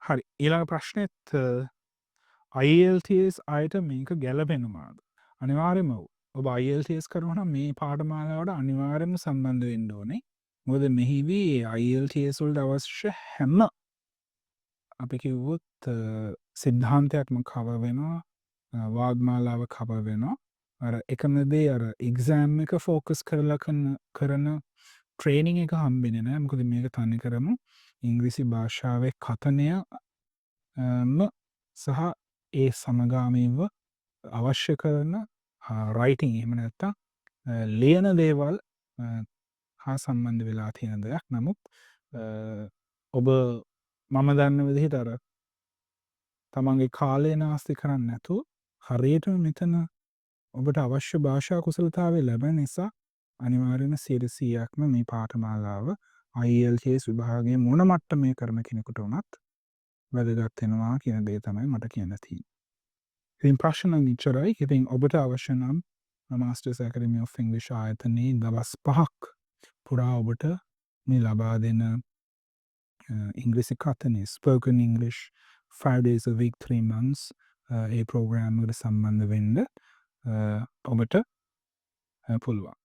හරි. ඊළඟ ප්‍රශ්නෙත් IELTS අයට මේක ගැලපෙනවාද? අනිවාර්යෙන්ම ඔව්. ඔබ IELTS කරනවා නම් මේ පාඨමාලාවට අනිවාර්යෙන්ම සම්බන්ධ වෙන්න ඕනේ. මොකද මෙහිදී IELTS වලට අවශ්‍ය හැම අපි කිව්වොත් සිද්ධාන්තයක්ම කවර් වෙනවා. වාග්මාලාව කවර් වෙනවා. අර එකම දේ අර එක්සෑම් එක ෆෝකස් කරලා කරන ට්‍රේනින් එක හම්බෙන්නේ නැහැ. මොකද මේක තනිකරම ඉංග්‍රීසි භාෂාවේ කථනය සහ ඒ සමගාමීව අවශ්‍ය කරන රයිටිං එහෙම නැත්තම් ලියන දේවල් හා සම්බන්ධ වෙලා තියෙන දෙයක්. නමුත් ඔබ මම දන්න විදිහට අර තමන්ගේ කාලය නාස්ති කරන්නේ නැතුව හරියටම මෙතන ඔබට අවශ්‍ය භාෂා කුසලතාවය ලැබෙන නිසා අනිවාර්යෙන්ම 100%ක්ම මේ පාඨමාලාව IELTS විභාගයේ මොන මට්ටමේ කරන කෙනෙකුට වුණත් වැදගත් වෙනවා කියන දේ තමයි මට කියන්න තියෙන්නේ. ඉතින් ප්‍රශ්න නම් ඉච්චරයි. ඉතින් ඔබට අවශ්‍ය නම් Masters Academy of English ආයතනයේ දවස් 5ක් පුරා ඔබට මේ ලබා දෙන ඉංග්‍රීසි කථනය spoken English 5 days a week 3 months ඒ ප්‍රෝග්‍රෑම් එකට සම්බන්ධ වෙන්න ඔබට පුළුවන්.